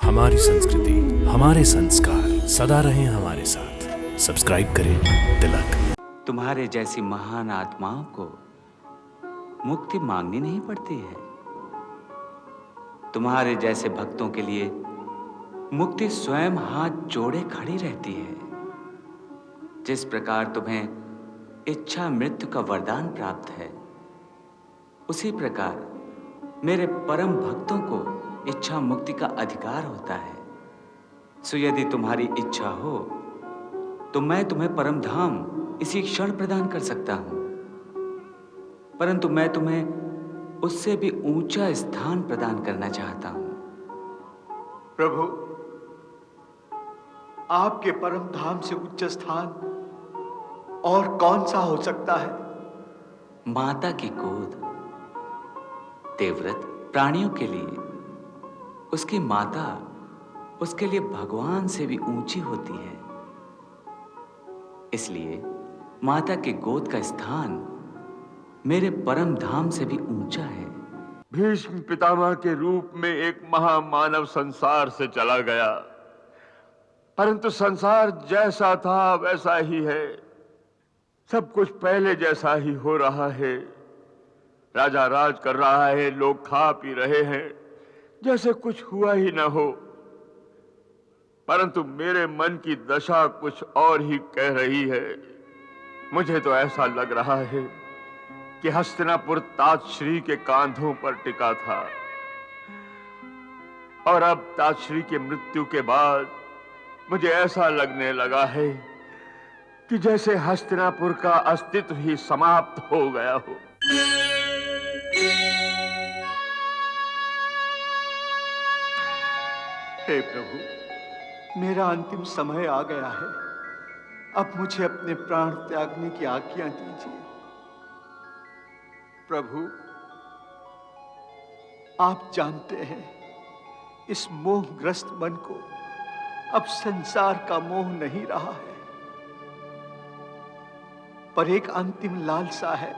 हमारी संस्कृति, हमारे संस्कार सदा रहें हमारे साथ। सब्सक्राइब करें तिलक। तुम्हारे जैसी महान आत्माओं को मुक्ति मांगनी नहीं पड़ती है। तुम्हारे जैसे भक्तों के लिए मुक्ति स्वयं हाथ जोड़े खड़ी रहती है। जिस प्रकार तुम्हें इच्छा मृत्यु का वरदान प्राप्त है, उसी प्रकार मेरे परम भक्तों को इच्छा मुक्ति का अधिकार होता है। सो यदि तुम्हारी इच्छा हो तो मैं तुम्हें परम धाम इसी क्षण प्रदान कर सकता हूं, परंतु मैं तुम्हें उससे भी ऊंचा स्थान प्रदान करना चाहता हूं। प्रभु, आपके परम धाम से उच्च स्थान और कौन सा हो सकता है? माता की गोद देवव्रत प्राणियों के लिए, उसकी माता उसके लिए भगवान से भी ऊंची होती है। इसलिए माता की गोद का स्थान मेरे परम धाम से भी ऊंचा है। भीष्म पितामह के रूप में एक महामानव संसार से चला गया, परंतु संसार जैसा था वैसा ही है। सब कुछ पहले जैसा ही हो रहा है। राजा राज कर रहा है, लोग खा पी रहे हैं जैसे कुछ हुआ ही न हो। परंतु मेरे मन की दशा कुछ और ही कह रही है। मुझे तो ऐसा लग रहा है कि हस्तिनापुर ताजश्री के कांधों पर टिका था, और अब ताजश्री की मृत्यु के बाद मुझे ऐसा लगने लगा है कि जैसे हस्तिनापुर का अस्तित्व ही समाप्त हो गया हो। हे प्रभु, मेरा अंतिम समय आ गया है। अब मुझे अपने प्राण त्यागने की आज्ञा दीजिए। प्रभु, आप जानते हैं, इस मोहग्रस्त मन को अब संसार का मोह नहीं रहा है, पर एक अंतिम लालसा है।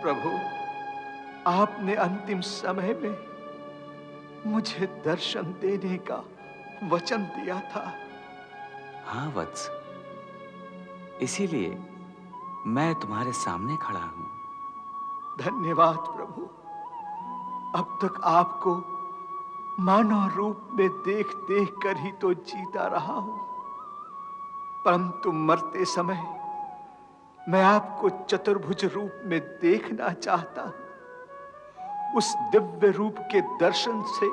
प्रभु, आपने अंतिम समय में मुझे दर्शन देने का वचन दिया था। हाँ वत्स, इसीलिए मैं तुम्हारे सामने खड़ा हूं। धन्यवाद प्रभु। अब तक आपको मानव रूप में देख देख कर ही तो जीता रहा हूं, परंतु मरते समय मैं आपको चतुर्भुज रूप में देखना चाहता हूं। उस दिव्य रूप के दर्शन से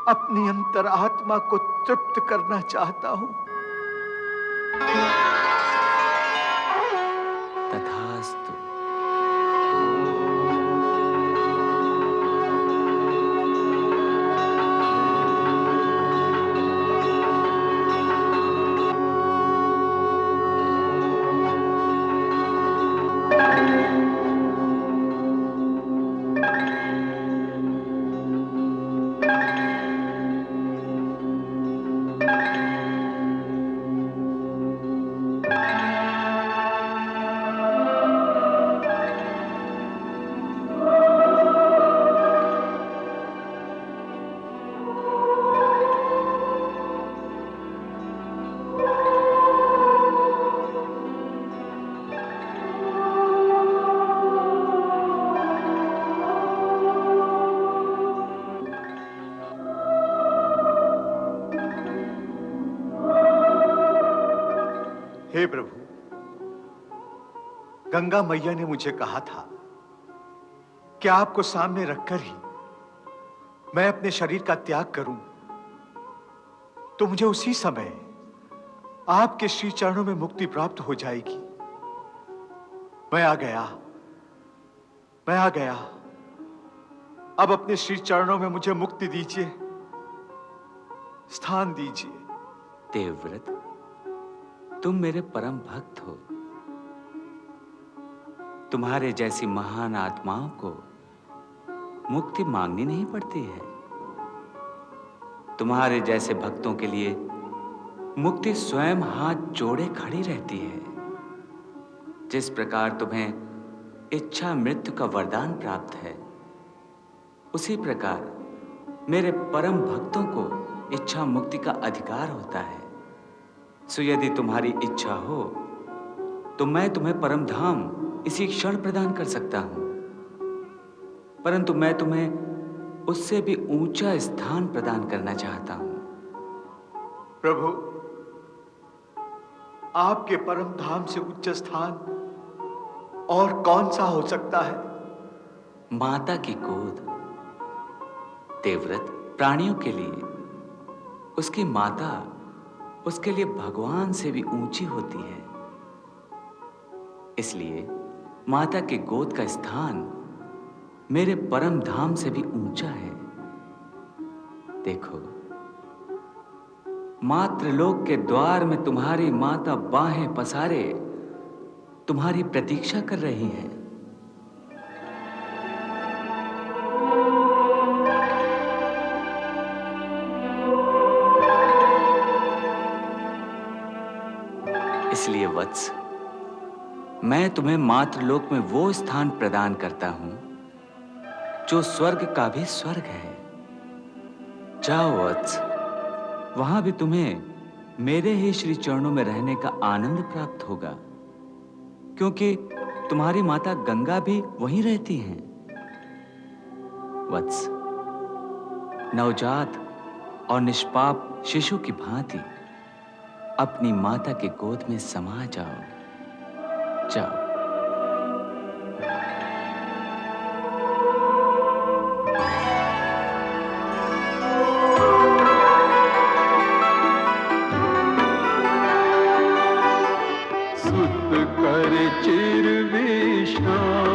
अपनी अंतरात्मा को तृप्त करना चाहता हूं। तथास्तु। हे प्रभु, गंगा मैया ने मुझे कहा था कि आपको सामने रखकर ही मैं अपने शरीर का त्याग करूं, तो मुझे उसी समय आपके श्री चरणों में मुक्ति प्राप्त हो जाएगी। मैं आ गया। अब अपने श्री चरणों में मुझे मुक्ति दीजिए, स्थान दीजिए। देवव्रत, तुम मेरे परम भक्त हो। तुम्हारे जैसी महान आत्माओं को मुक्ति मांगनी नहीं पड़ती है। तुम्हारे जैसे भक्तों के लिए मुक्ति स्वयं हाथ जोड़े खड़ी रहती है। जिस प्रकार तुम्हें इच्छा मृत्यु का वरदान प्राप्त है, उसी प्रकार मेरे परम भक्तों को इच्छा मुक्ति का अधिकार होता है। सो यदि तुम्हारी इच्छा हो तो मैं तुम्हें परम धाम इसी क्षण प्रदान कर सकता हूं, परंतु मैं तुम्हें उससे भी ऊंचा स्थान प्रदान करना चाहता हूं। प्रभु, आपके परम धाम से उच्च स्थान और कौन सा हो सकता है? माता की गोद देवव्रत प्राणियों के लिए उसकी माता उसके लिए भगवान से भी ऊंची होती है। इसलिए माता के गोद का स्थान मेरे परम धाम से भी ऊंचा है। देखो, मातृलोक के द्वार में तुम्हारी माता बाहें पसारे तुम्हारी प्रतीक्षा कर रही हैं। इसलिए वत्स, मैं तुम्हें मातृलोक में वो स्थान प्रदान करता हूं जो स्वर्ग का भी स्वर्ग है। जाओ वत्स, वहां भी तुम्हें मेरे ही श्री चरणों में रहने का आनंद प्राप्त होगा, क्योंकि तुम्हारी माता गंगा भी वहीं रहती हैं। वत्स, नवजात और निष्पाप शिशु की भांति अपनी माता के गोद में समा जाओ। जाओ। सुत कर चिर विश्राम,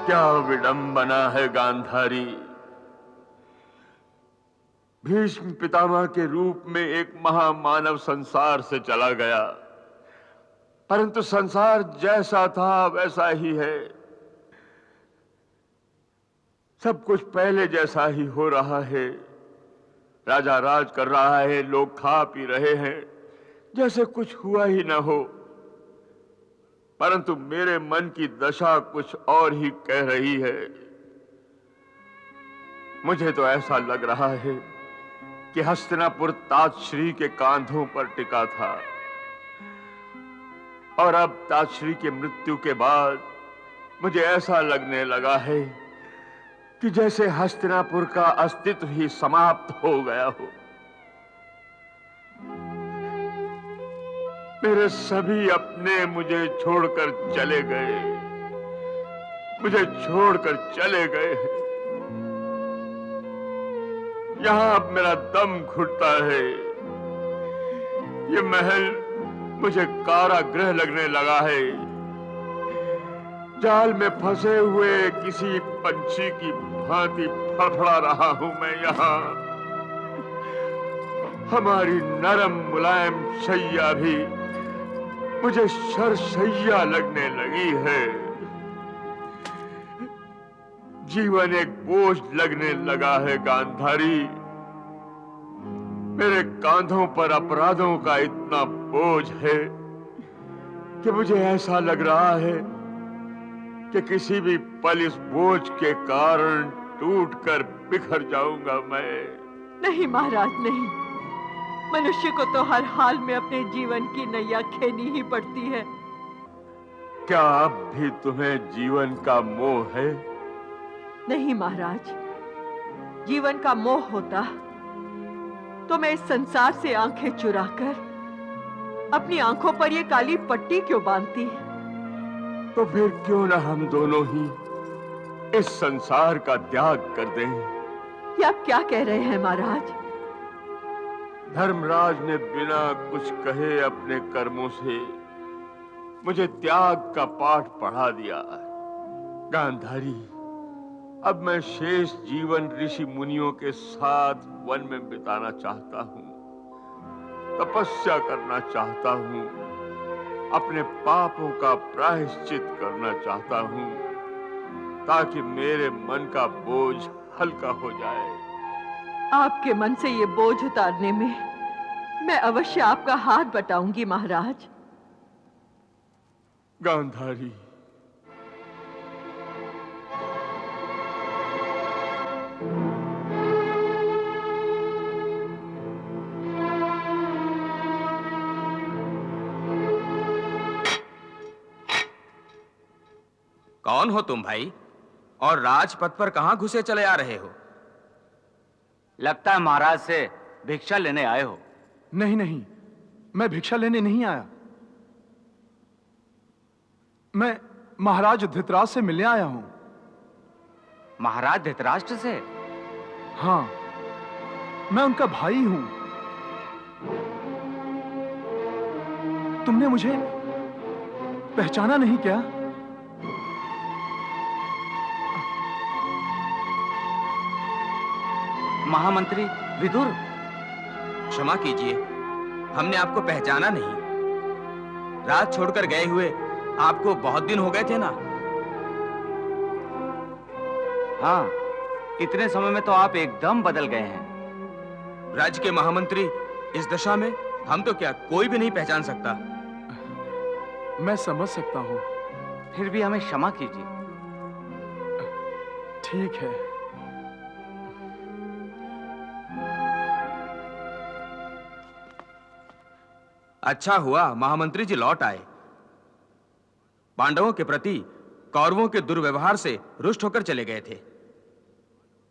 क्या विडंबना है गांधारी। भीष्म पितामह के रूप में एक महामानव संसार से चला गया, परंतु संसार जैसा था वैसा ही है। सब कुछ पहले जैसा ही हो रहा है। राजा राज कर रहा है, लोग खा पी रहे हैं जैसे कुछ हुआ ही न हो। परंतु मेरे मन की दशा कुछ और ही कह रही है। मुझे तो ऐसा लग रहा है कि हस्तिनापुर ताजश्री के कांधों पर टिका था, और अब ताजश्री की मृत्यु के बाद मुझे ऐसा लगने लगा है कि जैसे हस्तिनापुर का अस्तित्व ही समाप्त हो गया हो। मेरे सभी अपने मुझे छोड़कर चले गए, मुझे छोड़कर चले गए। यहां अब मेरा दम घुटता है। ये महल मुझे कारागृह लगने लगा है। जाल में फंसे हुए किसी पंछी की भांति फड़फड़ा रहा हूं मैं यहां। हमारी नरम मुलायम शैया भी मुझे शरशैया लगने लगी है। जीवन एक बोझ लगने लगा है गांधारी। मेरे कांधों पर अपराधों का इतना बोझ है कि मुझे ऐसा लग रहा है कि किसी भी पल इस बोझ के कारण टूटकर बिखर जाऊंगा मैं। नहीं महाराज, नहीं। मनुष्य को तो हर हाल में अपने जीवन की नैया खेनी ही पड़ती है। क्या अब भी तुम्हें जीवन का मोह है? नहीं महाराज, जीवन का मोह होता तो मैं इस संसार से आंखें चुराकर अपनी आंखों पर ये काली पट्टी क्यों बांधती? तो फिर क्यों ना हम दोनों ही इस संसार का त्याग कर दें? ये आप क्या कह रहे हैं महाराज? धर्मराज ने बिना कुछ कहे अपने कर्मों से मुझे त्याग का पाठ पढ़ा दिया। गांधारी, अब मैं शेष जीवन ऋषि मुनियों के साथ वन में बिताना चाहता हूं। तपस्या करना चाहता हूं, अपने पापों का प्रायश्चित करना चाहता हूं, ताकि मेरे मन का बोझ हल्का हो जाए। आपके मन से ये बोझ उतारने में मैं अवश्य आपका हाथ बटाऊंगी महाराज। गांधारी, कौन हो तुम भाई, और राजपथ पर कहां घुसे चले आ रहे हो? लगता है महाराज से भिक्षा लेने आए हो। नहीं नहीं, मैं भिक्षा लेने नहीं आया। मैं महाराज धृतराज से मिलने आया हूं। महाराज धृतराष्ट्र से? हाँ, मैं उनका भाई हूं। तुमने मुझे पहचाना नहीं क्या? महामंत्री विदुर। क्षमा कीजिए, हमने आपको पहचाना नहीं। रात छोड़कर गए हुए आपको बहुत दिन हो गए थे ना? हाँ, इतने समय में तो आप एकदम बदल गए हैं। ब्रज के महामंत्री इस दशा में हम तो क्या कोई भी नहीं पहचान सकता। मैं समझ सकता हूं। फिर भी हमें क्षमा कीजिए। ठीक है। अच्छा हुआ महामंत्री जी लौट आए। पांडवों के प्रति कौरवों के दुर्व्यवहार से रुष्ट होकर चले गए थे।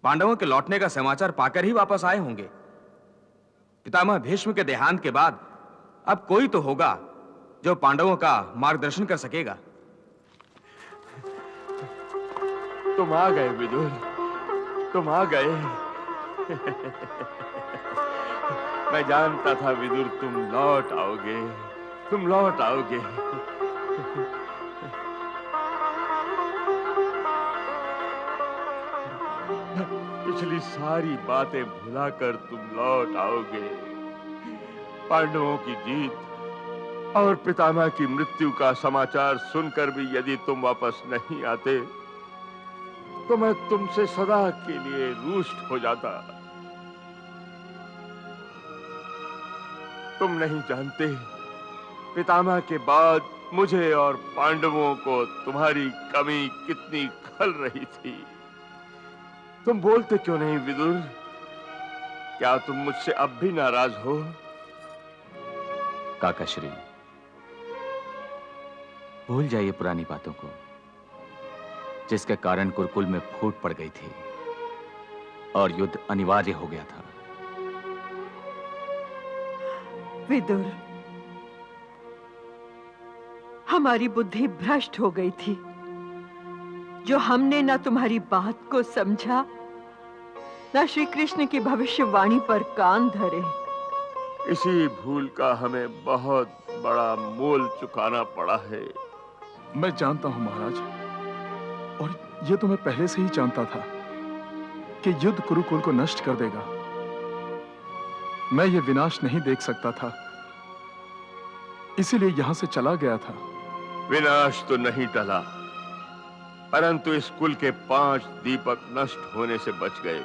पांडवों के लौटने का समाचार पाकर ही वापस आए होंगे। पितामह भीष्म के देहांत के बाद अब कोई तो होगा जो पांडवों का मार्गदर्शन कर सकेगा। तुम आ गए विदुर, तुम आ गए। मैं जानता था विदुर तुम लौट आओगे, तुम लौट आओगे। पिछली सारी बातें भुलाकर तुम लौट आओगे। पांडवों की जीत और पितामह की मृत्यु का समाचार सुनकर भी यदि तुम वापस नहीं आते तो मैं तुमसे सदा के लिए रूष्ट हो जाता। तुम नहीं जानते, पितामह के बाद मुझे और पांडवों को तुम्हारी कमी कितनी खल रही थी। तुम बोलते क्यों नहीं विदुर? क्या तुम मुझसे अब भी नाराज हो? काकाश्री, भूल जाइए पुरानी बातों को, जिसके कारण कुरुकुल में फूट पड़ गई थी और युद्ध अनिवार्य हो गया था। विदुर, हमारी बुद्धि भ्रष्ट हो गई थी जो हमने ना तुम्हारी बात को समझा, ना श्री कृष्ण की भविष्यवाणी पर कान धरे। इसी भूल का हमें बहुत बड़ा मोल चुकाना पड़ा है। मैं जानता हूं महाराज, और यह तो मैं पहले से ही जानता था कि युद्ध कुरुकुल को नष्ट कर देगा। मैं यह विनाश नहीं देख सकता था, इसीलिए यहां से चला गया था। विनाश तो नहीं टला, परंतु इस कुल के 5 दीपक नष्ट होने से बच गए।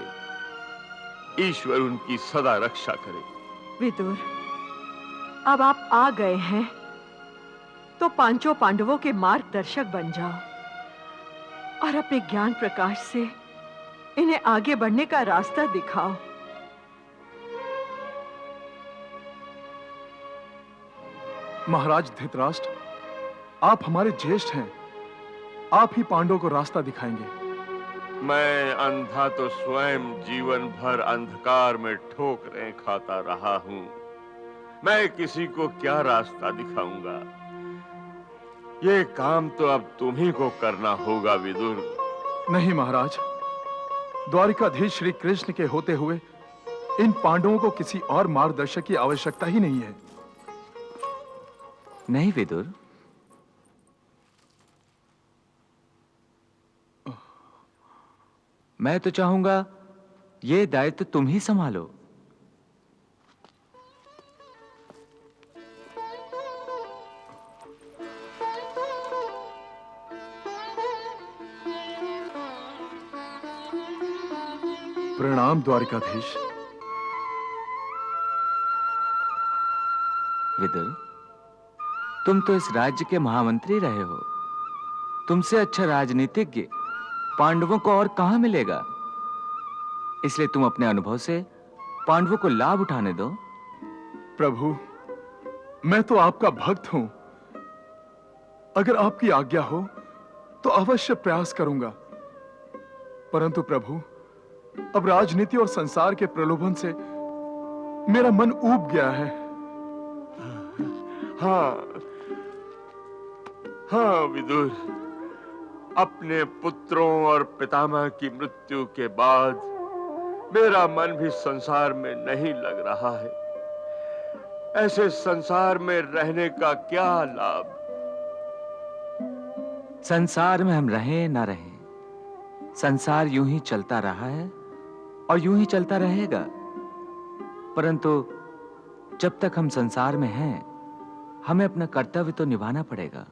ईश्वर उनकी सदा रक्षा करे। विदुर, अब आप आ गए हैं तो पांचों पांडवों के मार्गदर्शक बन जाओ और अपने ज्ञान प्रकाश से इन्हें आगे बढ़ने का रास्ता दिखाओ। महाराज धृतराष्ट्र, आप हमारे ज्येष्ठ हैं, आप ही पांडवों को रास्ता दिखाएंगे। मैं अंधा तो स्वयं जीवन भर अंधकार में ठोकरें खाता रहा हूं। मैं किसी को क्या रास्ता दिखाऊंगा? ये काम तो अब तुम्ही को करना होगा विदुर। नहीं महाराज, द्वारिकाधीश श्री कृष्ण के होते हुए इन पांडवों को किसी और मार्गदर्शक की आवश्यकता ही नहीं है। नहीं विदुर, मैं तो चाहूंगा ये दायित्व तुम ही संभालो। प्रणाम द्वारिकाधीश। विदुर, तुम तो इस राज्य के महामंत्री रहे हो। तुमसे अच्छा राजनीतिज्ञ पांडवों को और कहां मिलेगा? इसलिए तुम अपने अनुभव से पांडवों को लाभ उठाने दो। प्रभु, मैं तो आपका भक्त हूं। अगर आपकी आज्ञा हो तो अवश्य प्रयास करूंगा। परंतु प्रभु, अब राजनीति और संसार के प्रलोभन से मेरा मन ऊब गया है। हाँ विदुर, अपने पुत्रों और पितामह की मृत्यु के बाद मेरा मन भी संसार में नहीं लग रहा है। ऐसे संसार में रहने का क्या लाभ? संसार में हम रहें ना रहें, संसार यूं ही चलता रहा है और यूं ही चलता रहेगा। परंतु जब तक हम संसार में हैं, हमें अपना कर्तव्य तो निभाना पड़ेगा।